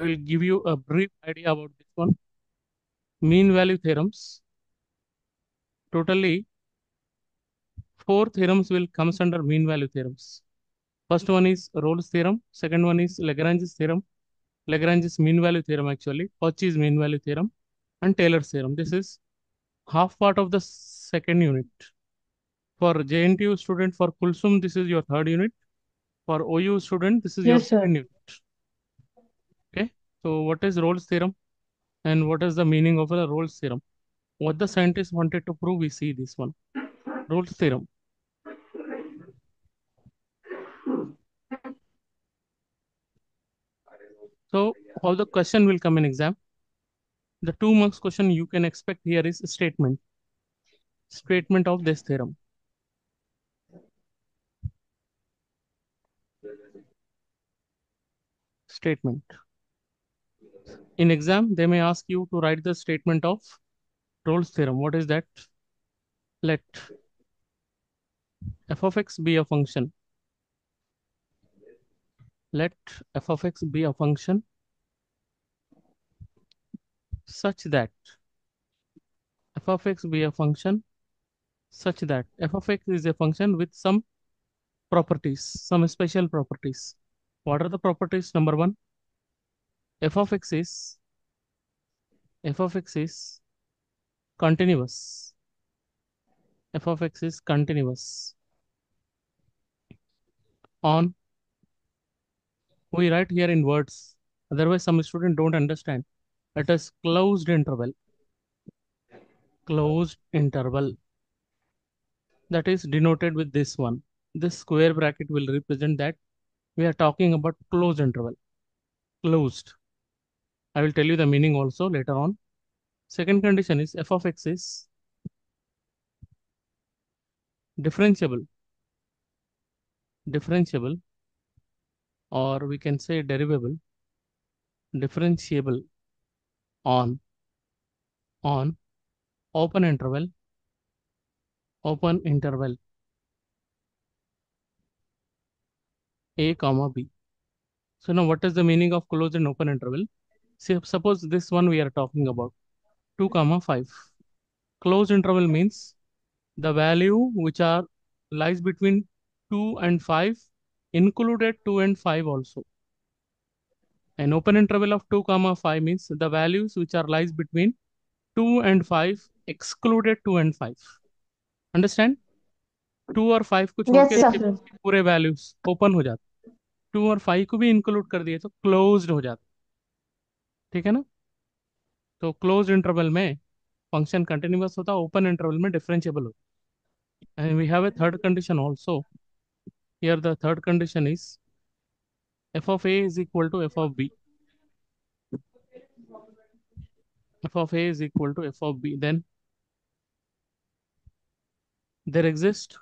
I will give you a brief idea about this one. Mean value theorems. Totally, four theorems will comes under mean value theorems. First one is Rolle's theorem. Second one is Lagrange's theorem. Lagrange's mean value theorem actually. Cauchy's mean value theorem and Taylor's theorem. This is half part of the second unit. For JNTU student, for Kulsum, this is your third unit. For OU student, this is your Yes, sir. second unit. Okay. So what is Rolle's theorem and what is the meaning of the Rolle's theorem? What the scientists wanted to prove, we see this one. Rolle's theorem. So how the question will come in exam? The 2 marks question you can expect here is statement of this theorem. Statement. In exam, they may ask you to write the statement of Rolle's theorem. What is that? Let f of x be a function. Let f of x be a function such that f of x be a function such that f of x is a function with some properties, some special properties. What are the properties? Number one, f of x is f of x is continuous. F of x is continuous on, we write here in words, otherwise some student don't understand. It is closed interval. Closed interval, that is denoted with this one. This square bracket will represent that we are talking about closed interval. Closed. I will tell you the meaning also later on. Second condition is f of x is differentiable. Differentiable, or we can say derivable. Differentiable on open interval. Open interval a comma b. So now what is the meaning of closed and open interval? See, suppose this one we are talking about 2 comma 5. Closed interval means the value which are lies between 2 and 5 included 2 and 5 also. An open interval of 2 comma 5 means the values which are lies between 2 and 5 excluded 2 and 5. Understand? 2 और 5 को छोड़ के Yes, sir. पूरे values open हो जाते, 2 और 5 को भी इंक्लूड कर दिए तो क्लोज्ड हो जाता। ठीक है ना? तो क्लोज इंटरवल में फंक्शन कंटिन्यूअस होता, ओपन इंटरवल में डिफरेंशिएबल होता। And we have a third condition also. Here the third condition is f of a is equal to f of b. F of a is equal to f of b. Then there exist,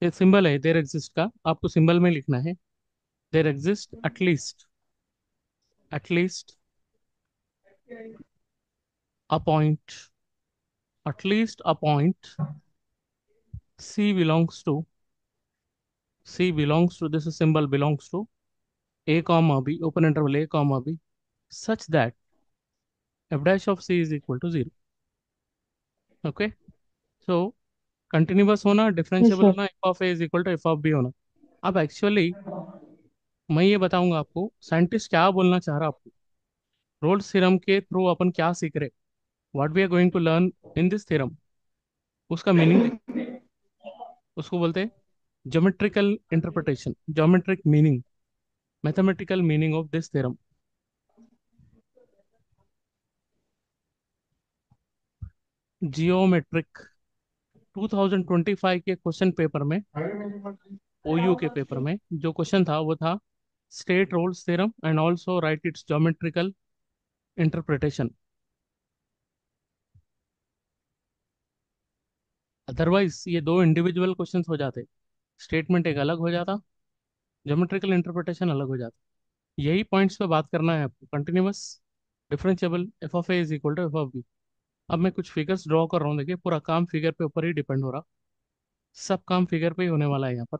ये symbol है there exist का, आपको symbol में लिखना है। There exist at least a point, at least a point c belongs to, this is symbol belongs to a comma b, open interval a comma b, such that f dash of c is equal to 0. Okay, so continuous होना, Yes, differentiable sir. होना, f of a is equal to f of b होना। अब actually मैं ये बताऊंगा आपको scientist क्या बोलना चाह रहा है आपको। रोल्स थ्योरम के थ्रू अपन क्या सीख रहे, what we are going to learn in this theorem, उसका मीनिंग देख, उसको बोलते हैं geometrical interpretation, geometric meaning, mathematical meaning of this theorem. Geometric 2025 के क्वेश्चन पेपर में, ओयू के पेपर में जो क्वेश्चन था वो था state Rolle's theorem and also right it's geometrical interpretation. Otherwise ये दो इंडिविजुअल क्वेश्चंस हो जाते, स्टेटमेंट एक अलग हो जाता, ज्योमेट्रिकल इंटरप्रिटेशन अलग हो जाता। यही पॉइंट्स पे बात करना है आपको। Continuous, differentiable, f of a is equal to f of b. अब मैं कुछ फिगर्स ड्रॉ कर रहा हूँ, देखिए पूरा काम फिगर पे ऊपर ही डिपेंड हो रहा, सब काम फिगर पे ही होने वाला है यहाँ पर।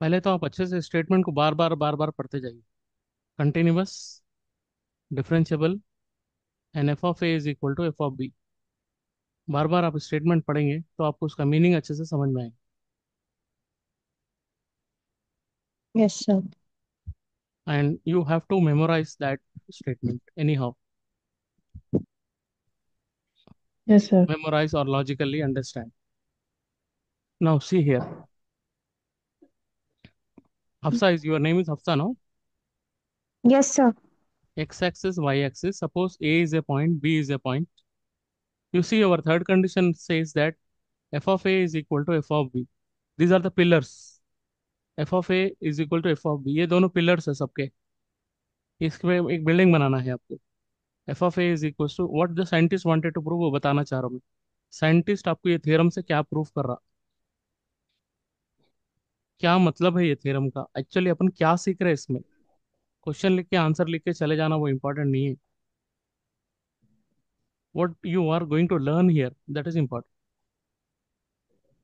पहले तो आप अच्छे से स्टेटमेंट को बार बार पढ़ते जाइए। Continuous, differentiable, and f of a is equal to f of b. बार बार आप स्टेटमेंट पढ़ेंगे तो आपको उसका मीनिंग अच्छे से समझ में आएगा। Yes, sir. And you have to memorize that statement anyhow, Yes, sir. memorize or logically understand. Now see here. Hafsa is your name is Hafsa, no? Yes, sir. X-axis, Y-axis. Suppose A is a point, B is a point. You see our third condition says that f of A is equal to f of B. These are the pillars. f of A is equal to f of B. ये दोनों pillars है सबके। इसमें एक building बनाना है आपको। f of A is equals to what the scientist wanted to prove, वो बताना चाह रहा हूँ मैं। साइंटिस्ट आपको ये थ्योरम से क्या प्रूफ कर रहा, क्या मतलब है ये थ्योरम का, एक्चुअली अपन क्या सीख रहे हैं इसमें। क्वेश्चन लिख के आंसर लिख के चले जाना वो इंपॉर्टेंट नहीं है। what you are going to learn here, that is important.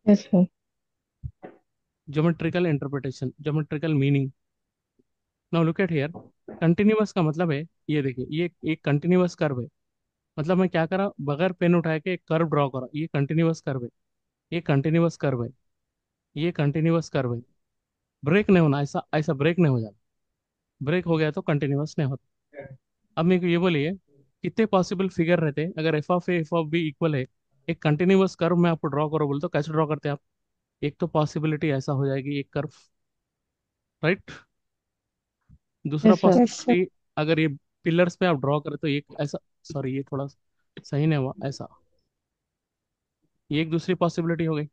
Yes, sir. Geometrical interpretation, geometrical meaning. Now look at here. Continuous का मतलब है, ये देखिए ये एक कंटिन्यूअस कर्व है। मतलब मैं क्या करा, बगैर पेन उठाए के एक कर्व ड्रॉ करा, ये कंटिन्यूअस कर्व है। ये कंटिन्यूअस कर्व है। ये कंटिन्यूअस कर्व है। ब्रेक नहीं होना, ऐसा ऐसा ब्रेक नहीं हो जाता। ब्रेक हो गया तो कंटिन्यूअस नहीं होता। अब मेरे को ये बोलिए, कितने पॉसिबल फिगर रहते हैं अगर f of a f of b equal है, एक कंटिन्यूअस कर्व में आपको ड्रॉ करो बोले तो कैसे ड्रॉ करते हैं आप। एक तो पॉसिबिलिटी ऐसा हो जाएगी एक कर्व, राइट। दूसरा Yes, sir. Yes, पॉसिबिलिटी, अगर ये पिलर्स पे आप ड्रॉ करें तो एक ऐसा, सॉरी ये थोड़ा सही नहीं हुआ ऐसा, ये एक दूसरी पॉसिबिलिटी हो गई।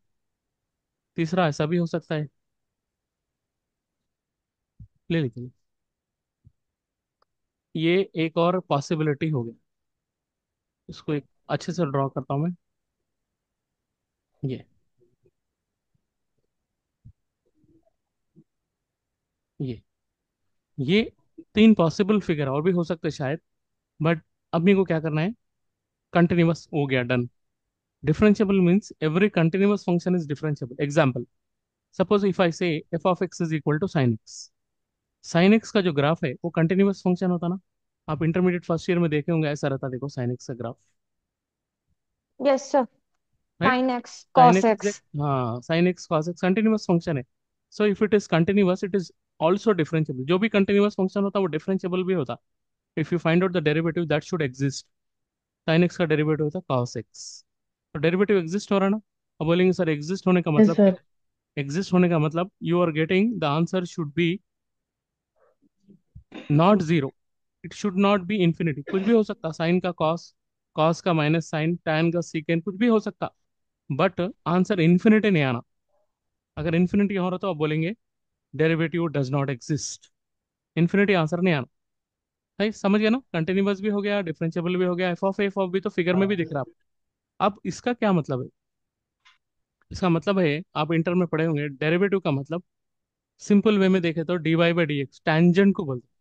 तीसरा ऐसा भी हो सकता है, ले लीजिए। ये एक और पॉसिबिलिटी हो गई। इसको एक अच्छे से ड्रॉ करता हूँ मैं। ये ये ये तीन पॉसिबल फिगर और भी हो सकते हैं शायद, बट अभी को क्या करना है, कंटिन्यूअस हो गया, done. Differentiable means every continuous function is differentiable. Example, suppose if I say f of x is equal to sine x. Sine x का जो ग्राफ है वो कंटिन्यूअस फंक्शन होता ना। आप इंटरमीडिएट फर्स्ट ईयर में देखे होंगे, ऐसा रहता, देखो साइन एक्स का graph, Yes, sir. Right. Sin x, sine cos x is, x. हाँ sine x cos x continuous function है। So if it is continuous it is also differentiable. जो भी कंटिन्यूअस फंक्शन होता है वो डिफरेंशिएबल भी होता। If you find out the derivative that should exist. Sign x का डेरिवेटिव होता है कॉस एक्स। तो डेरिवेटिव एग्जिस्ट हो रहा है ना। अब बोलेंगे सर एग्जिस्ट होने का Yes, मतलब क्या। sir. एग्जिस्ट होने का मतलब you are getting the answer should be not zero, it should not be infinity. कुछ भी हो सकता, साइन का कॉस, कॉस का माइनस साइन, टैन का सीकेंड, कुछ भी हो सकता, बट आंसर इन्फिनिटी नहीं आना। अगर इन्फिनिटी हो रहा तो आप बोलेंगे derivative does not exist. Infinity answer नहीं आना। भाई समझ गया ना, कंटिन्यूअस भी हो गया, डिफरेंशिएबल भी हो गया, एफ ऑफ भी तो फिगर में भी दिख रहा है। अब इसका क्या मतलब है, इसका मतलब है आप इंटर में पढ़े होंगे, डेरिवेटिव का मतलब सिंपल वे में देखे तो d y by d x, tangent को बोलते हैं।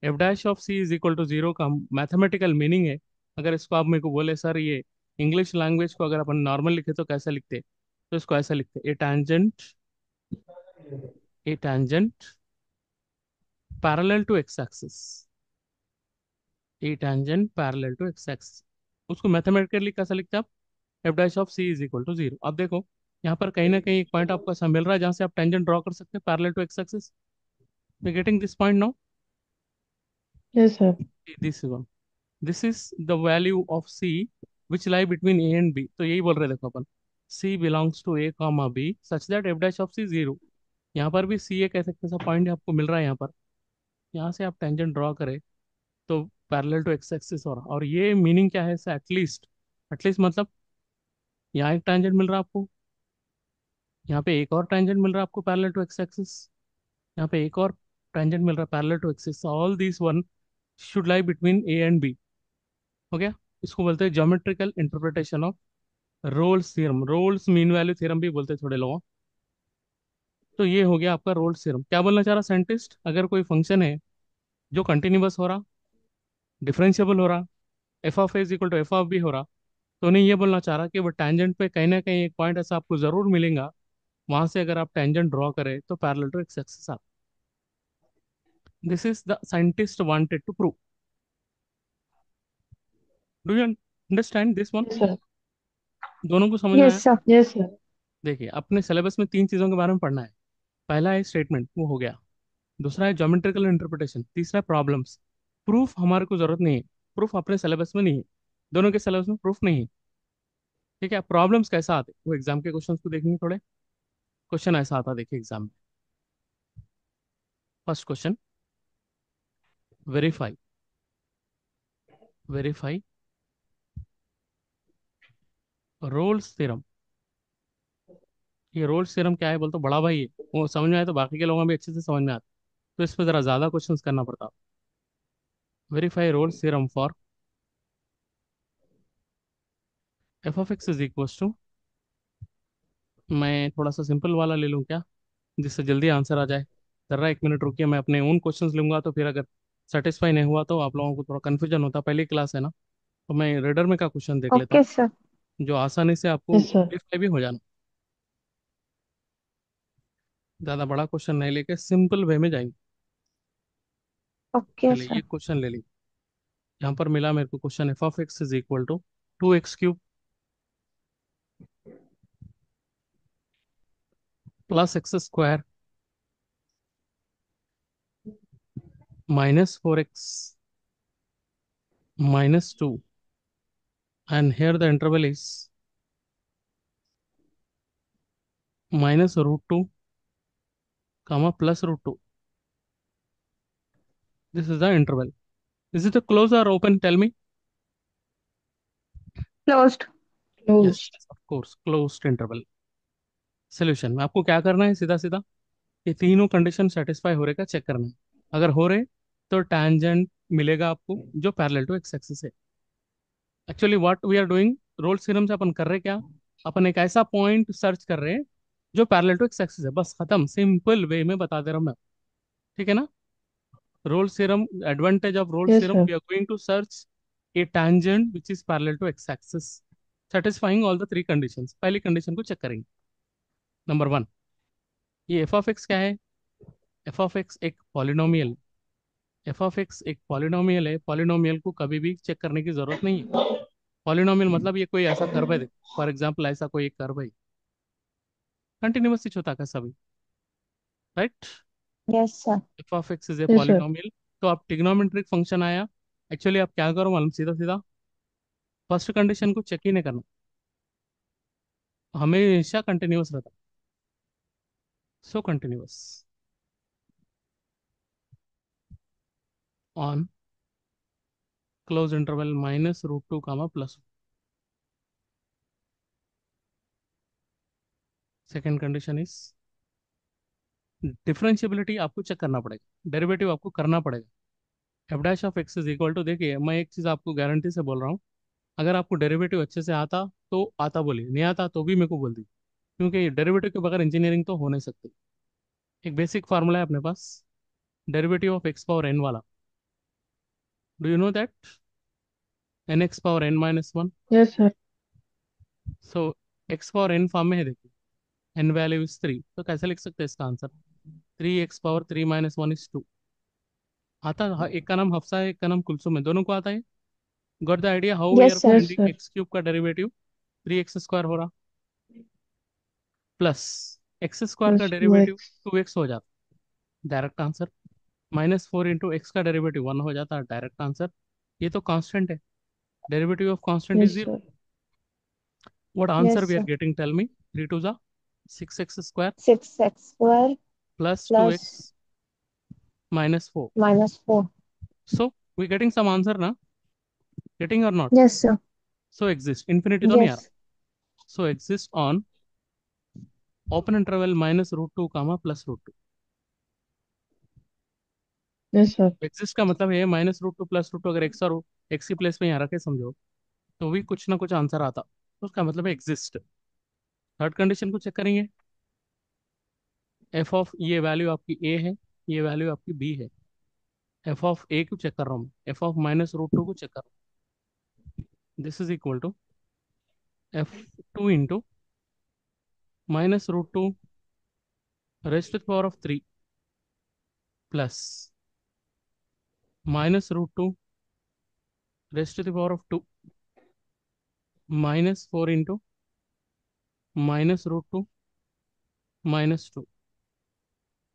F dash of c is equal to zero का मैथमेटिकल मीनिंग है। अगर इसको आप मेरे को बोले सर ये इंग्लिश लैंग्वेज को अगर अपन नॉर्मल लिखे तो कैसे लिखते, तो इसको ऐसा लिखते, a tangent parallel to x axis. A tangent parallel to x axis, उसको मैथमेटिकली कैसे लिखते हैं आप, f dash of c is equal to zero. अब देखो यहाँ पर कहीं ना कहीं एक पॉइंट आपको ऐसा मिल रहा है जहां से आप टेंजेंट ड्रॉ कर सकते हैं parallel to x axis. We getting this point now. Yes, sir. This one, this is the value of c which lie between a and b. तो यही बोल रहे हैं, देखो अपन c belongs to a comma b such that f dash of c zero. यहाँ पर भी सी एक ऐसा कैसा पॉइंट आपको मिल रहा है यहाँ पर, यहाँ से आप टेंजेंट ड्रॉ करें तो पैरेलल टू एक्स एक्सिस हो रहा। और ये मीनिंग क्या है इससे, एटलीस्ट, एटलीस्ट मतलब यहाँ एक टेंजेंट मिल रहा है आपको, यहाँ पे एक और टेंजेंट मिल रहा है आपको पैरेलल टू एक्स एक्सिस, यहाँ पे एक और टेंजेंट मिल रहा है parallel to axis, all this one should lie between a and b. हो गया। इसको बोलते हैं geometrical interpretation of Rolle's theorem. Rolle's mean value theorem भी बोलते हैं थोड़े लोगों। तो ये हो गया आपका रोल्स थ्योरम। क्या बोलना चाह रहा साइंटिस्ट, अगर कोई फंक्शन है जो कंटिन्यूअस हो रहा, डिफरेंशिएबल हो रहा, f of is equal to f of b हो रहा, तो नहीं ये बोलना चाह रहा कि वो टैंजेंट पे कहीं ना कहीं एक पॉइंट ऐसा आपको जरूर मिलेगा वहां से अगर आप टेंजेंट ड्रॉ करें तो पैरेलल टू एक्स एक्सिस आता। This is the scientist wanted to prove. Do you understand this one? Yes, sir. दोनों को समझ में आया? Yes, sir. Yes, sir. देखिए, अपने सिलेबस में तीन चीजों के बारे में पढ़ना है। पहला है स्टेटमेंट, वो हो गया। दूसरा है ज्योमेट्रिकल इंटरप्रिटेशन, तीसरा है प्रॉब्लम्स। प्रूफ हमारे को जरूरत नहीं है, प्रूफ अपने सिलेबस में नहीं है, दोनों के सिलेबस में प्रूफ नहीं है। ठीक है, प्रॉब्लम्स कैसा आते वो एग्जाम के क्वेश्चंस को देखेंगे थोड़े। क्वेश्चन ऐसा आता, देखिए एग्जाम में। First question, verify, verify Rolle's theorem. ये रोल्स थ्योरम क्या है बोल तो बड़ा भाई है, वो समझ में आए तो बाकी के लोगों में भी अच्छे से समझ में आता। तो इस पर जरा ज्यादा क्वेश्चंस करना पड़ता। Verify Rolle's theorem for f of x is equal to, मैं थोड़ा सा सिंपल वाला ले लूँ क्या, जिससे जल्दी आंसर आ जाए। जरा एक मिनट रुकिए, मैं अपने ओन क्वेश्चंस लूंगा, तो फिर अगर सेटिस्फाई नहीं हुआ तो आप लोगों को थोड़ा कन्फ्यूजन होता, पहली क्लास है ना। तो मैं रेडर में का क्वेश्चन देख लेता हूँ, Okay, sir. जो आसानी से आपको Yes, sir. वेरीफाई भी हो जाना। ज़्यादा बड़ा क्वेश्चन नहीं लेके सिंपल वे में जाएंगे। Okay, चलिए sir. ये क्वेश्चन ले लीजिए। यहाँ पर मिला मेरे को question, f of x is equal to 2x³ plus x² -4x -2, and here the interval is -√2 comma +√2. This is the interval. Is it a close or open? Tell me. Closed. Yes, Closed. of course, closed interval. Solution में आपको क्या करना है, सीधा सीधा ये तीनों condition satisfy हो रहे का चेक करना है। अगर हो रहे तो टैंजेंट मिलेगा आपको जो पैरेलल टू एक्स एक्सिस है। Actually what we are doing, Rolle theorem से अपन कर रहे क्या, अपन एक ऐसा पॉइंट सर्च कर रहे हैं जो पैरेलल टू एक्स एक्सिस है, बस खत्म, सिंपल वे में बता दे रहा हूँ मैं। ठीक है ना? Rolle theorem, advantage of Rolle Yes, theorem, sir. We are going to search a tangent which is parallel to x axis satisfying all the three conditions। पहली कंडीशन को चेक करेंगे, नंबर वन। ये एफ ऑफ एक्स क्या है? F of x एक polynomial. F of x एक polynomial है, polynomial को कभी भी चेक करने की जरूरत नहीं है। पॉलिनोमियल मतलब ये कोई ऐसा कर्व है, फॉर एग्जाम्पल ऐसा कोई एक कर्व है, कंटिन्यूअस ही होता है सभी, right? Yes, sir. F of x is a Yes, sir. Polynomial. तो आप ट्रिग्नोमेट्रिक फंक्शन आया, एक्चुअली आप क्या करो मालूम, सीधा सीधा फर्स्ट कंडीशन को चेक ही नहीं करना, हमेशा कंटिन्यूअस रहता। So continuous on close interval -√2 comma plus. Second condition is differentiability आपको चेक करना पड़ेगा, डेरिवेटिव आपको करना पड़ेगा। F dash of x is equal to, देखिए मैं एक चीज़ आपको गारंटी से बोल रहा हूँ, अगर आपको डेरिवेटिव अच्छे से आता तो आता बोलिए, नहीं आता तो भी मेरे को बोल दीजिए, क्योंकि डेरिवेटिव के बगैर इंजीनियरिंग तो हो नहीं सकती। एक बेसिक फार्मूला है अपने पास, derivative of x power n वाला। Do you know that? n x⁻n−1। Yes, sir. So x power n form में है, देखिए एन वैल्यू इज 3, तो कैसे लिख सकते हैं इसका आंसर? 3x⁻3−1 = 2। आता है, एक का नाम हफ्सा है, एक का नाम कुलसुम है, दोनों को आता है। Got the idea how we are Yes, sir. Yes, finding sir. x³ का डेरिवेटिव? 3x² हो रहा, प्लस x² का Plus डेरिवेटिव 2x. 2x हो जाता, डायरेक्ट आंसर। -4 इंटू एक्स का डेरिवेटिव 1 हो जाता है, डायरेक्ट आंसर। ये तो कांस्टेंट है, derivative of constant is Yes, 0। sir. What answer Yes, we are sir. Getting, tell me? 3 × 2 = 6x² 6x square plus two plus x -4। -4. So we getting some answer ना, getting और not? Yes, sir. So exist, infinity तो नहीं आ रहा। Yes. So exist on open interval -√2 comma +√2। Yes, sir. Exist का मतलब है -√2 +√2, अगर एक्स और एक्स की प्लेस में यहाँ रखे समझो, तो भी कुछ ना कुछ आंसर आता, तो उसका मतलब है एग्जिस्ट। थर्ड कंडीशन को चेक करेंगे, एफ ऑफ, ये वैल्यू आपकी ए है, ये वैल्यू आपकी बी है। एफ ऑफ ए को चेक कर रहा हूँ, एफ ऑफ -√2 को चेक कर रहा हूँ। This is equal to F2 into -√2 raised to the power of 3 plus minus root two raised to the power of 2 minus 4 into minus root two minus 2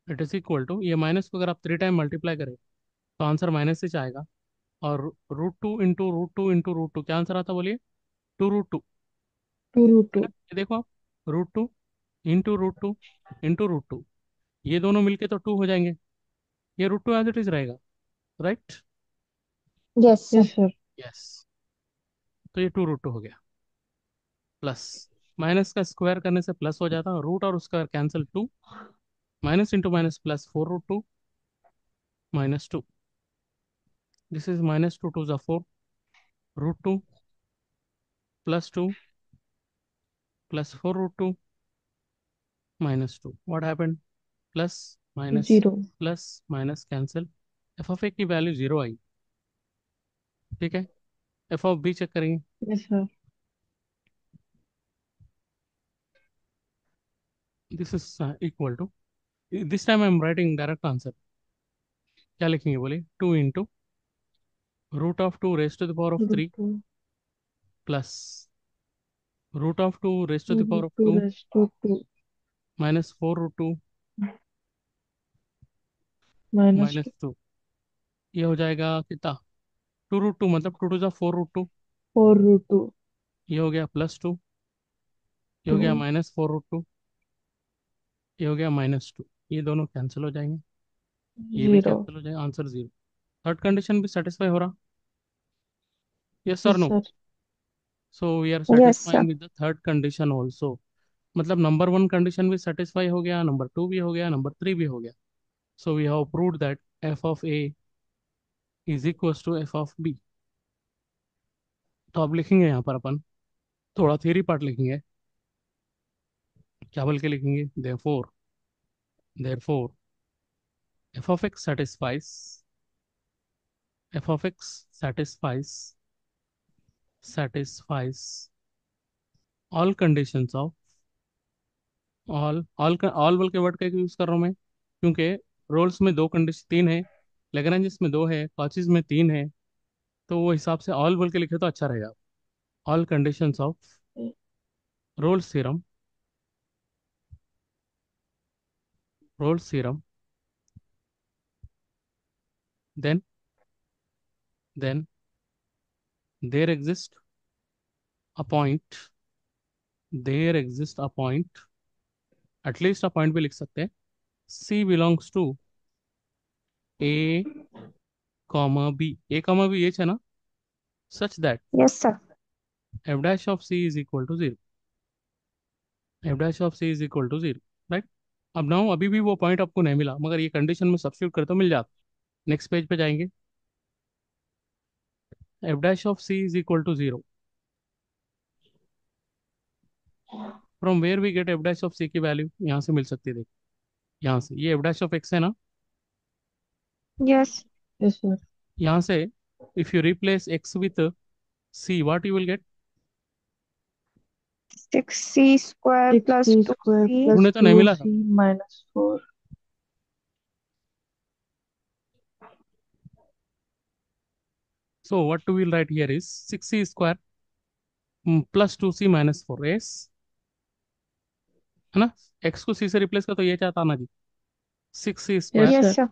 it is equal to, ये minus को अगर आप 3 time multiply करें तो answer minus से आएगा। और root two क्या आंसर आता, बोलिए? 2√2। 2√2. ये देखो आप, root two into root two ये दोनों मिलके तो 2 हो जाएंगे। ये root two as it is रहेगा, right? Yes, sir. Yes, sir. Yes. तो ये 2√2 हो गया। प्लस माइनस का स्क्वायर करने से प्लस हो जाता, रूट और square cancel, 2 minus into minus plus 4√2 -2। This is -2 2 × 4 √2 +2 +4√2 -2। What happened? Plus minus 0. Plus minus cancel, f of a की वैल्यू 0 आई। ठीक है, एफ ऑफ बी चेक करेंगे। Yes, sir. This is equal to, this time I am writing direct answer. क्या लिखेंगे बोलिए? 2 into √2 raised to the power of 3 2 plus √2 raised to the power of 2 raised to 2 -4√2 minus -2। ये हो जाएगा कितना? 2√2 मतलब 2 × 4√2। 4√2. ये हो गया +2। ये हो गया 2. -4√2। ये हो गया -2। ये दोनों कैंसिल हो जाएंगे, ये भी 0. कैंसिल हो जाएगा, आंसर 0। थर्ड कंडीशन भी सेटिस्फाई हो रहा? यस और Yes, no? sir. So we are Yes, sir. Satisfying with the third condition also. मतलब नंबर 1 कंडीशन भी सेटिस्फाई हो गया, नंबर 2 भी हो गया, नंबर 3 भी हो गया। So we have proved that f of a is equal to f of b. तो अब लिखेंगे यहाँ पर अपन थोड़ा थ्योरी पार्ट लिखेंगे। क्या बोल के लिखेंगे? Therefore F of x satisfies all conditions of, all बोल के वर्ड का यूज कर रहा हूँ मैं, क्योंकि रोल्स में 2 कंडीशन, 3 है, लेग्रेंज में 2 है, कॉचीज में 3 है। तो वो हिसाब से ऑल बोल के लिखे तो अच्छा रहेगा। All conditions of Rolle's theorem, Rolle's theorem, then then there exist a point, there exist a point, at least a point भी लिख सकते हैं, c belongs to a comma b, a comma b ये है ना, such that Yes, sir. F dash of c is equal to 0, f dash of c is equal to 0, right? अब ना अभी भी वो पॉइंट आपको नहीं मिला, मगर ये कंडीशन में सब्स्टिट्यूट कर तो मिल जाता। नेक्स्ट पेज पे जाएंगे, f dash of c is equal to 0, from where we get f dash of c की वैल्यू यहाँ से मिल सकती है, देख यहाँ से, ये एफ डैश ऑफ एक्स है ना, Yes. Yes, sir. यहाँ से if you replace x with see what you will get? 6c square 6c plus square 2c. plus ढूंढे तो नहीं मिला था। 2c minus 4. So what to will write here is 6c² +2c -4 है ना? X को सी से रिप्लेस कर तो ये चाहता ना जी, 6c² Yes, Yes, sir. sir.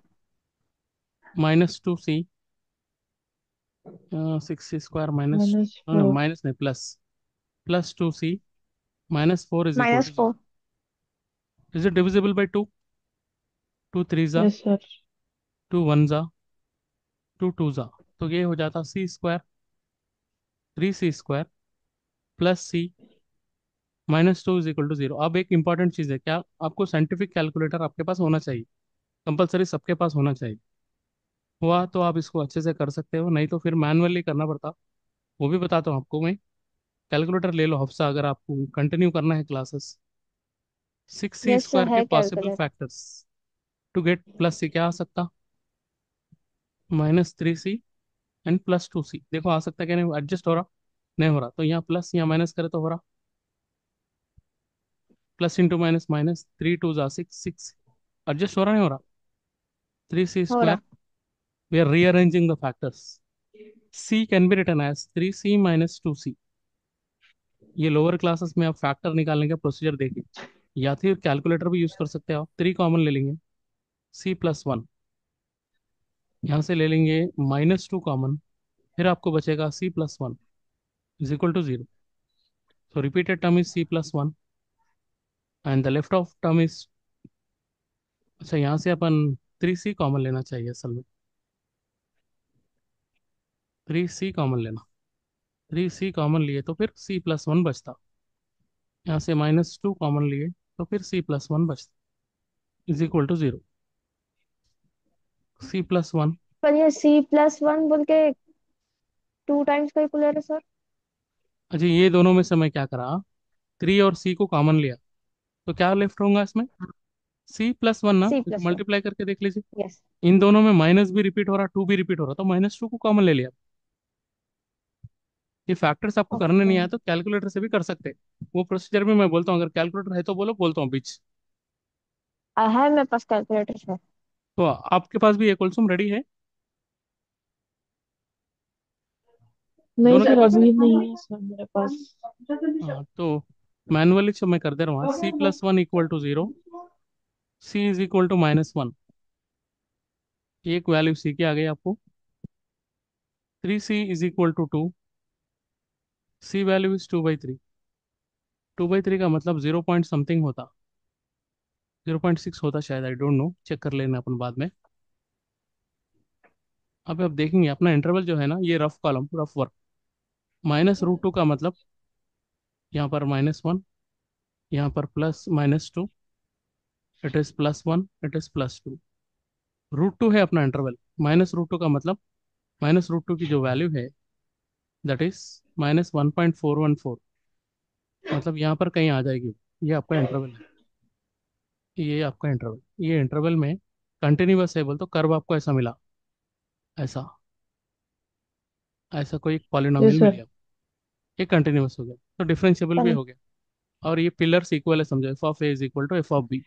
-2c, 6c² minus, Minus no 4. Minus नहीं, +2c -4 is equal Minus to 0। 4. Is it divisible by 2? 2 3 जा, Yes, sir. 2 1 जा, 2 2 जा, तो ये हो जाता c² 3c² +c -2 is equal to 0। अब एक इंपॉर्टेंट चीज़ है, क्या आपको साइंटिफिक कैलकुलेटर आपके पास होना चाहिए, कंपलसरी सबके पास होना चाहिए। हुआ तो आप इसको अच्छे से कर सकते हो, नहीं तो फिर मैनुअली करना पड़ता। वो भी बताता हूँ आपको मैं। कैलकुलेटर ले लो हफ्सा, अगर आपको कंटिन्यू करना है classes. Six c Yes, sir. Square के है possible calculator. Factors to get plus c, क्या आ सकता? -3c and +2c। देखो आ सकता है क्या? नहीं एडजस्ट हो रहा? नहीं हो रहा, तो यहाँ प्लस यहाँ माइनस करे तो हो रहा। प्लस इंटू माइनस माइनस, 3 2 जा 6 6 एडजस्ट हो रहा नहीं हो रहा? 3c² हो रहा। We are rearranging the factors. c can be written as 3c - 2c. ये लोअर क्लासेस में आप फैक्टर निकालने का प्रोसीजर देखिए. या फिर कैलकुलेटर भी यूज कर सकते हो आप. 3 कॉमन ले लेंगे, c+1. यहाँ से ले लेंगे -2 कॉमन, फिर आपको बचेगा c+1 is equal to 0. So repeated term is c+1 and the left of term is. अच्छा, यहाँ से अपन 3c कॉमन लेना चाहिए असल में. 3c कॉमन लेना. 3c कॉमन लिए तो फिर c+1 बचता. यहाँ से -2 कॉमन लिए तो फिर c+1 बचता इज इक्वल टू 0. c+1. पर ये C+1 बोल के 2 टाइम्स कैलकुलेटर है सर। अच्छा, ये दोनों में से मैं क्या करा, 3 और c को कॉमन लिया तो क्या लेफ्ट होगा इसमें? c+1 ना, C+1। मल्टीप्लाई करके देख लीजिए. यस। इन दोनों में माइनस भी रिपीट हो रहा, 2 भी रिपीट हो रहा, तो -2 को कॉमन ले लिया. ये फैक्टर्स आपको करने ओके। नहीं आया तो कैलकुलेटर से भी कर सकते हैं. वो प्रोसीजर भी मैं बोलता हूँ, अगर कैलकुलेटर है तो बोलो, बोलता हूँ बीच. है मेरे पास कैलकुलेटर है। तो आपके पास भी एक ऑल्सम रेडी है? नहीं दोनों के सर, पास है? अभी नहीं है सर मेरे पास। हाँ, तो मैनुअली जो मैं कर दे रहा हूँ, c+1 equal to 0, c is equal to -1. एक वैल्यू c की आ गई आपको. 3c is equal to 2. c value is 2/3. 2/3 का मतलब 0 पॉइंट समथिंग होता, 0.6 होता शायद, आई डोंट नो, चेक कर लेना अपन बाद में. अब आप देखेंगे अपना इंटरवल जो है ना, ये रफ कॉलम, रफ वर्क. -√2 का मतलब यहाँ पर -1, यहाँ पर +-2, इट इज +1, इट इज +2. √2 है अपना इंटरवल. -√2 का मतलब, -√2 की जो वैल्यू है दैट इज -1.414. मतलब यहाँ पर कहीं आ जाएगी. ये आपका इंटरवल है. ये आपका इंटरवल, ये इंटरवल में कंटिन्यूअस है बोल तो कर्व आपको ऐसा मिला, ऐसा, ऐसा कोई यस पॉलिनोमियल मिल सर। गया. ये कंटिन्यूअस हो गया तो डिफरेंशिएबल भी पर हो गया. और ये पिलर्स इक्वल है, समझो, f(a) is equal to f(b).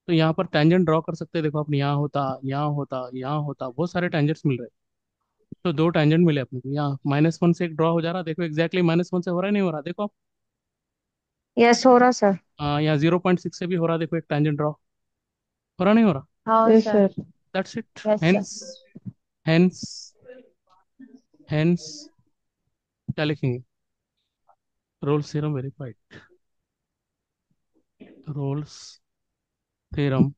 तो यहाँ पर टेंजेंट ड्रॉ कर सकते हैं. देखो अपने यहाँ होता, यहाँ होता, यहाँ होता, बहुत सारे टेंजेंट्स मिल रहे हैं. तो 2 टेंजेंट मिले अपने को. यहाँ -1 से एक ड्रॉ हो जा रहा, देखो एग्जैक्टली -1 से हो रहा है नहीं हो रहा, देखो आप. यस हो रहा सर। यहाँ 0.6 से भी हो रहा, देखो एक टेंजेंट ड्रॉ हो रहा नहीं हो रहा. हाँ yes sir. Sir. That's it. Yes sir. Hence, hence, hence क्या लिखेंगे? Rolle's theorem verified. Rolle's theorem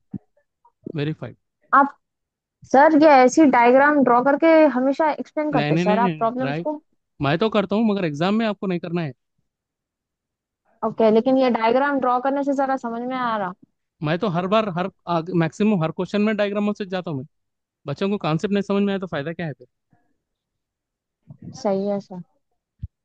verified. आप सर ये ऐसी डायग्राम ड्रॉ करके हमेशा एक्सप्लेन नहीं करते नहीं सर नहीं आप नहीं, प्रॉब्लम्स राइट. को। मैं तो करता हूँ मगर एग्जाम में आपको नहीं करना है. ओके, लेकिन ये डायग्राम ड्रॉ करने से जरा समझ में आ रहा। मैं तो हर बार, हर मैक्सिमम हर क्वेश्चन में डायग्रामों से जाता हूँ मैं. बच्चों को कॉन्सेप्ट नहीं समझ में आया तो फायदा क्या है फिर? सही है सर।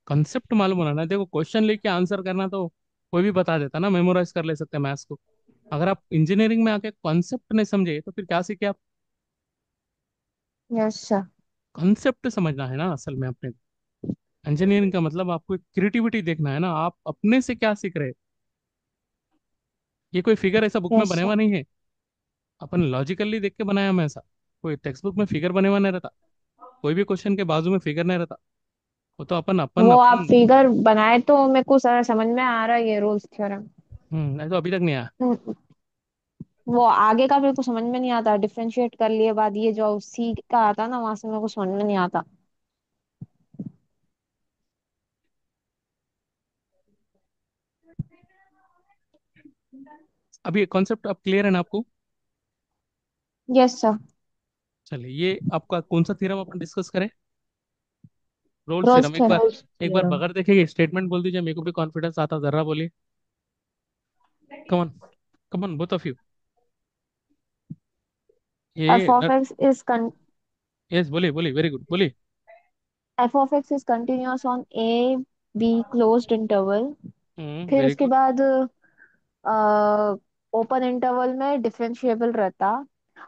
कॉन्सेप्ट मालूम होना ना. देखो क्वेश्चन लेके आंसर करना तो कोई भी बता देता ना, मेमोराइज कर ले सकते हैं मैथ्स को. अगर आप इंजीनियरिंग में आके कॉन्सेप्ट नहीं समझे तो फिर क्या सीखे आप? Yes sir. कॉन्सेप्ट समझना है ना असल में अपने. इंजीनियरिंग का मतलब आपको क्रिएटिविटी देखना है ना, आप अपने से क्या सीख रहे हैं. ये कोई फिगर ऐसा बुक में यस बने सर। हुआ नहीं है. अपन लॉजिकली देख के बनाया हमें ऐसा. कोई टेक्स्ट बुक में फिगर बने हुआ नहीं रहता. कोई भी क्वेश्चन के बाजू में फिगर नहीं रहता. वो तो अपन अपन वो आप अपन. फिगर बनाए तो मेरे को सर समझ में आ रहा है ये रूल्स थ्योरम। नहीं तो अभी तक नहीं आया. वो आगे का मेरे को समझ में नहीं आता, डिफरेंशिएट कर लिए बाद ये जो सी का आता ना वहां से मेरे को समझ में नहीं आता। अभी कॉन्सेप्ट अब क्लियर है ना आपको? Yes sir. चलिए, ये आपका कौन सा थ्योरम अपन डिस्कस करें? Rolle's Rolle's theorem. एक बार, थ्योरम। रोल्स एक बार थ्योरम। बगैर देखेंगे स्टेटमेंट बोल दीजिए, मेरे को भी कॉन्फिडेंस आता, जरा बोलिए. Come on, come on both of you. F ये ऑफ एक्स इज यस, बोलिए बोलिए, वेरी गुड, बोलिए. F of x is continuous on a b closed interval. फिर वेरी उसके गुड. बाद ओपन इंटरवल में डिफरेंशिएबल रहता।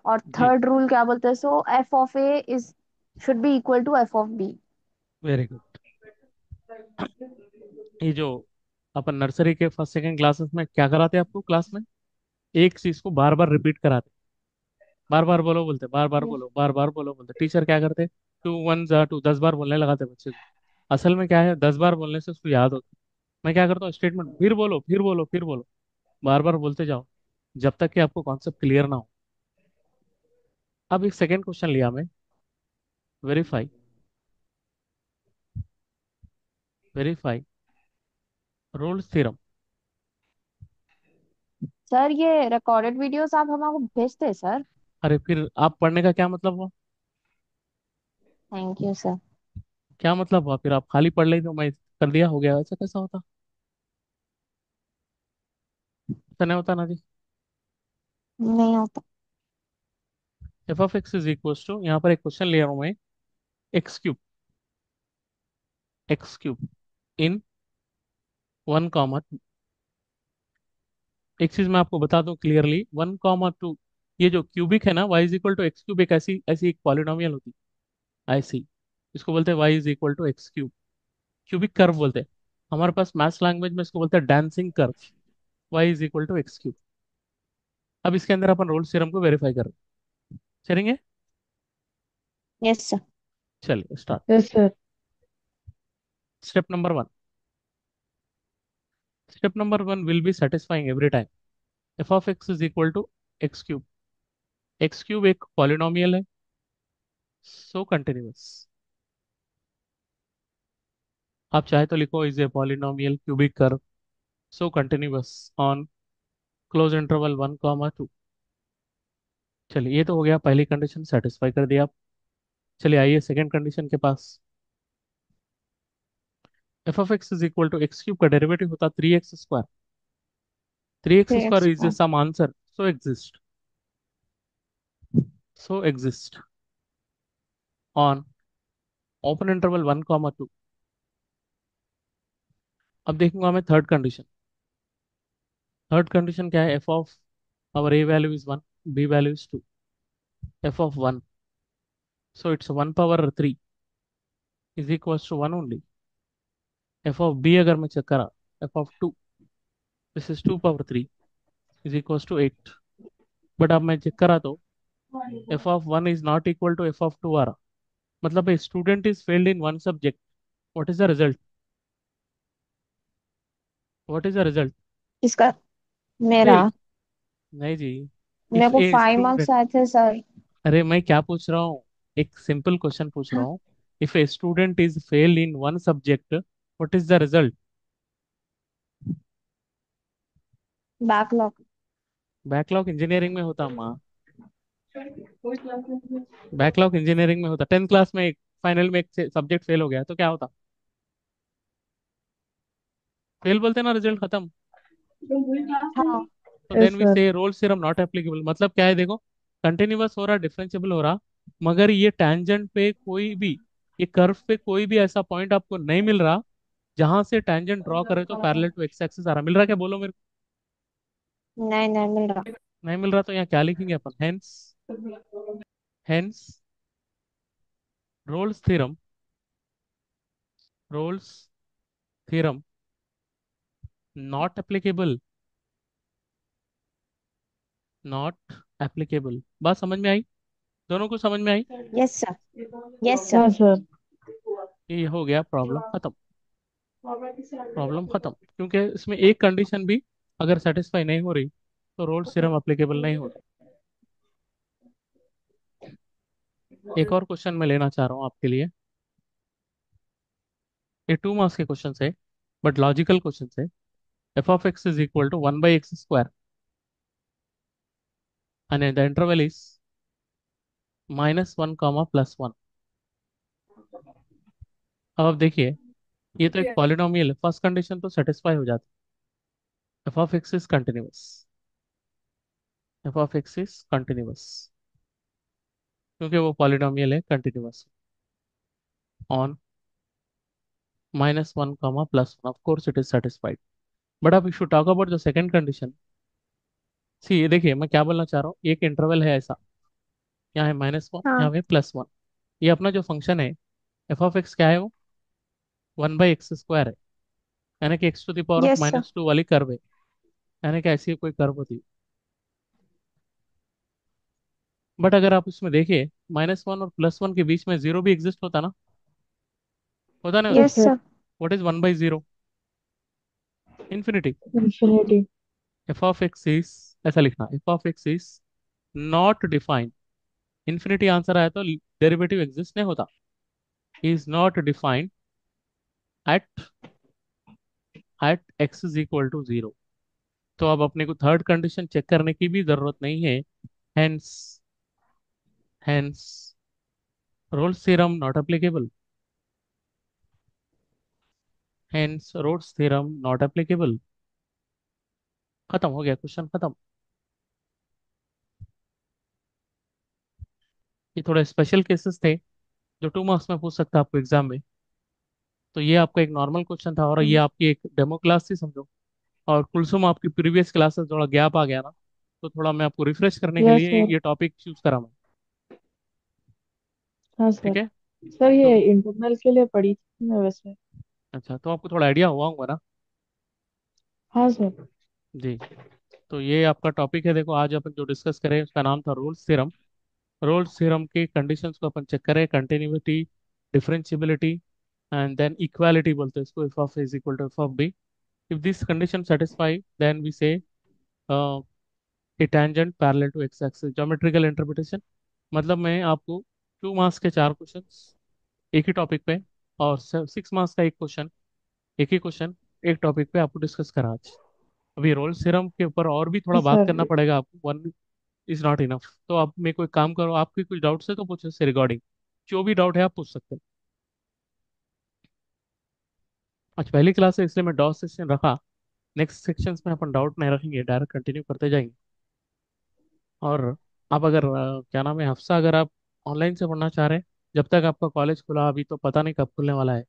और जी, थर्ड रूल क्या बोलते हैं, so f of a is should be equal to f of b. Very good. ये जो अपन नर्सरी के फर्स्ट सेकंड क्लासेस में क्या कराते हैं आपको क्लास में? एक चीज को बार बार रिपीट कराते, बार बार बोलो बोलते, बार बार बोलो, बार बार बोलो बोलते, टीचर क्या करते, टू वन जा टू, 10 बार बोलने लगाते बच्चे को। असल में क्या है, 10 बार बोलने से उसको याद होता। मैं क्या करता हूँ, स्टेटमेंट फिर बोलो, फिर बोलो, फिर बोलो, बार बार बोलते जाओ, जब तक कि आपको कॉन्सेप्ट क्लियर ना हो। अब एक सेकेंड क्वेश्चन लिया मैं, verify, verify Rolle's theorem. Sir ये रिकॉर्डेड वीडियोस आप हमको भेजते हैं सर। अरे फिर आप पढ़ने का क्या मतलब हुआ? Thank you sir. क्या मतलब हुआ? फिर आप खाली पढ़ ले तो मैं कर दिया हो गया, ऐसा कैसा होता? ऐसा नहीं होता ना जी। नहीं होता। F of x is equal to, यहाँ पर एक क्वेश्चन ले रहा हूँ मैं, x cube, x cube in 1 comma. एक चीज मैं आपको बता दूं क्लियरली, 1 कॉमा 2, ये जो क्यूबिक है ना, Y is equal to x cube, एक ऐसी ऐसी एक पॉलिनोमियल होती है ऐसी, इसको बोलते हैं Y is equal to x cube, cubic curve बोलते हैं। हमारे पास मैथ्स लैंग्वेज में इसको बोलते हैं dancing curve, y is equal to x cube. अब इसके अंदर अपन रोल्स थ्योरम को वेरीफाई करें, चलेंगे? Yes sir. चलिए start. Yes, sir. Step number 1, step number 1 will be satisfying every time. F of x is equal to x cube, x cube एक polynomial है, सो कंटिन्यूअस। आप चाहे तो लिखो is a polynomial cubic curve, so continuous on close interval 1 comma 2। चलिए ये तो हो गया, पहली कंडीशन सेटिस्फाई कर दिया आप। चलिए आइए सेकंड कंडीशन के पास। F of x is equal to x cube का डेरिवेटिव होता 3x square, 3x square is x some answer, so exist, so exist on open interval 1 comma 2। अब देखूंगा मैं थर्ड कंडीशन। थर्ड कंडीशन क्या है, F of our a value is 1, b value is 2, f of 1, so it's 1 power 3 is equals to 1 only। f of b अगर मैं check करा, f of 2, this is 2 power 3 is equals to 8। But अब मैं check करा तो f of 1 is not equal to f of 2 आ रहा, मतलब a student is failed in one subject, what is the result? What is the result? इसका मेरा, Fail, नहीं जी। मेरे if को a 5 मार्क्स student, आए थे सर। अरे मैं क्या पूछ रहा हूँ, एक सिंपल क्वेश्चन पूछ रहा हूँ, if a student is failed in one subject, what is the result? Backlog. Backlog engineering में होता माँ, बैकलॉग इंजीनियरिंग में होता। 10th क्लास में एक फाइनल में एक सब्जेक्ट फेल हो गया तो क्या होता? फेल बोलते ना, रिजल्ट खत्म। हाँ। तो देन Yes, वी sir. से रोल थ्योरम नॉट एप्लीकेबल, मतलब क्या है देखो, कंटिन्यूअस हो रहा, डिफरेंशिएबल हो रहा, मगर ये टैंजेंट पे कोई भी, ये कर्व पे कोई भी ऐसा पॉइंट आपको नहीं मिल रहा जहां से टैंजेंट ड्रॉ करे तो पैरेलल टू एक्स एक्सिस आ रहा। मिल रहा क्या, बोलो मेरे नहीं नहीं मिल रहा। को? नहीं मिल रहा तो यहाँ क्या लिखेंगे अपन, hence, hence Rolle's theorem, Rolle's theorem not applicable, not applicable. बात समझ में आई? दोनों को समझ में आई? Yes sir. Yes sir. Yes, sir. ये हो गया, प्रॉब्लम खत्म, प्रॉब्लम खत्म, क्योंकि इसमें एक कंडीशन भी अगर सेटिस्फाई नहीं हो रही तो रोल्स थ्योरम अप्लीकेबल नहीं होता। एक और क्वेश्चन मैं लेना चाह रहा हूँ आपके लिए, ये 2 मार्क्स के क्वेश्चन है, बट लॉजिकल क्वेश्चन है। F of x is equal to 1/x square and the interval is -1 comma +1। अब आप देखिए, ये तो एक पॉलिनोमियल है, फर्स्ट कंडीशन तो सेटिस्फाई हो जाती है, F of x is continuous, f of x is continuous, क्योंकि वो पॉलिनोमियल है, continuous on -1 comma +1, of course it is satisfied. But अब you talk about the second condition. See ये देखिए, मैं क्या बोलना चाह रहा हूँ, एक इंटरवल है ऐसा, यहाँ है -1, हाँ। यहाँ पे +1, ये अपना जो फंक्शन है, एफ ऑफ एक्स क्या है वो, 1/x स्क्वायर है, यानी कि x to the power of yes sir. -2 वाली कर्व है, यानी कि ऐसी कोई कर्व होती है। बट अगर आप इसमें देखिए, -1 और +1 के बीच में जीरो भी एग्जिस्ट होता ना, होता नहीं होता? Yes, yes sir. Sir. What is 1/0? Infinity. Infinity. F of x is, ऐसा लिखना, F of x is not defined. Infinity answer आया तो डेरिवेटिव एग्जिस्ट नहीं होता। Is not defined at X is equal to 0। तो अब अपने को थर्ड कंडीशन चेक करने की भी जरूरत नहीं है। Hence hence Rolle's theorem not applicable. Hence Rolle's theorem not applicable. खत्म हो गया, क्वेश्चन खत्म। ये थोड़े स्पेशल केसेस थे जो 2 मार्क्स में पूछ सकता आपको एग्जाम में। तो ये आपका एक नॉर्मल क्वेश्चन था, और ये आपकी एक डेमो क्लास थी समझो। और कुलसुम आपकी प्रीवियस क्लासेस थोड़ा गैप आ गया ना, तो थोड़ा मैं आपको रिफ्रेश करने के Yes, लिए sir. ये टॉपिक चूज करा मैं। हाँ ठीक सर। है। सर तो ये इंटरनल के लिए पढ़ी थी मैं वैसे। अच्छा, तो आपको थोड़ा आइडिया हुआ होगा ना? हाँ सर। जी। तो ये आपका टॉपिक है। देखो, आज अपन जो डिस्कस करें उसका नाम था रोल्स थ्योरम। रोल्स थ्योरम के कंडीशंस को अपन चेक करें, continuity, differentiability, and then equality बोलते हैं इसको, if of is equal to f of b. If this condition satisfy then we say a tangent parallel to x axis. Geometrical interpretation मतलब मैं आपको 2 मार्क्स के 4 क्वेश्चन एक ही topic पे, और 6 मार्क्स का एक क्वेश्चन, एक ही क्वेश्चन एक टॉपिक पे आपको डिस्कस करा आज। अभी रोल थ्योरम के ऊपर और भी थोड़ा यस बात करना सर। पड़ेगा आपको, वन इज नॉट इनफ। तो आप मेरे को एक काम करो, आपकी कुछ डाउट्स है तो पूछो, इससे रिगार्डिंग जो भी डाउट है आप पूछ सकते हैं। आज पहली क्लास है इसलिए मैं डाउट सेक्शन रखा। नेक्स्ट सेक्शंस में अपन डाउट नहीं रखेंगे, डायरेक्ट कंटिन्यू करते जाएंगे। और आप अगर क्या नाम है, हफ्सा अगर आप ऑनलाइन से पढ़ना चाह रहे हैं, जब तक आपका कॉलेज खुला, अभी तो पता नहीं कब खुलने वाला है,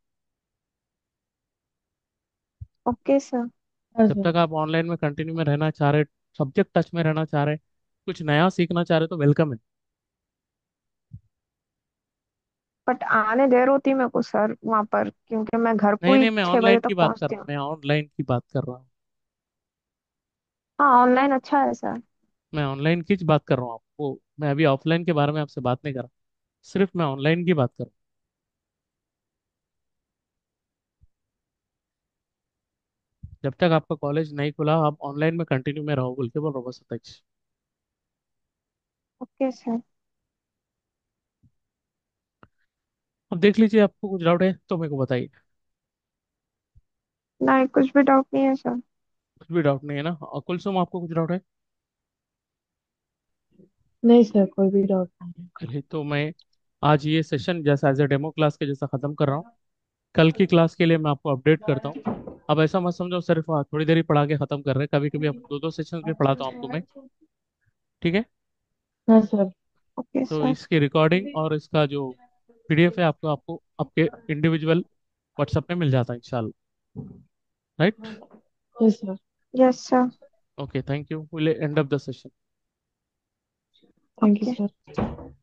ओके सर। हाँ जब सर। तक आप ऑनलाइन में कंटिन्यू में रहना चाह रहे, सब्जेक्ट टच में रहना चाह रहे, कुछ नया सीखना चाह रहे, तो वेलकम है। बट आने देर होती मेरे को सर वहां पर, क्योंकि मैं घर को नहीं ही नहीं, मैं 6 बजे ऑनलाइन तक की बात कर पहुंचती रहा हूँ, हूँ। मैं ऑनलाइन की बात कर रहा हूँ। हाँ ऑनलाइन अच्छा है सर। मैं ऑनलाइन की बात कर रहा हूँ आपको, मैं अभी ऑफलाइन के बारे में आपसे बात नहीं कर रहा। सिर्फ मैं ऑनलाइन की बात कर रहा हूँ। जब तक आपका कॉलेज नहीं खुला आप ऑनलाइन में कंटिन्यू में रहो, बोल के बोल रहा हूँ बस, सतीश। Okay sir. अब देख लीजिए, आपको कुछ डाउट है तो मेरे को बताइए। नहीं कुछ भी डाउट नहीं है सर। कुछ भी डाउट नहीं है ना? और कुलसुम, आपको कुछ डाउट है? नहीं सर, कोई भी डाउट नहीं है। चलिए, तो मैं आज ये सेशन जैसा एज ए डेमो क्लास के जैसा ख़त्म कर रहा हूँ। कल की क्लास के लिए मैं आपको अपडेट करता हूँ। अब ऐसा मत समझो सिर्फ थोड़ी देर ही पढ़ा के ख़त्म कर रहे हैं, कभी कभी अपन दो दो सेशन भी पढ़ाता हूँ आपको मैं। ठीक है। हाँ सर। ओके तो सर। इसकी रिकॉर्डिंग और इसका जो पीडीएफ है आपको आपको आपके इंडिविजुअल व्हाट्सएप पे मिल जाता है इंशाल्लाह। Right. Yes sir. Yes sir. Okay, thank you, will end of the session. Thank you okay. Sir.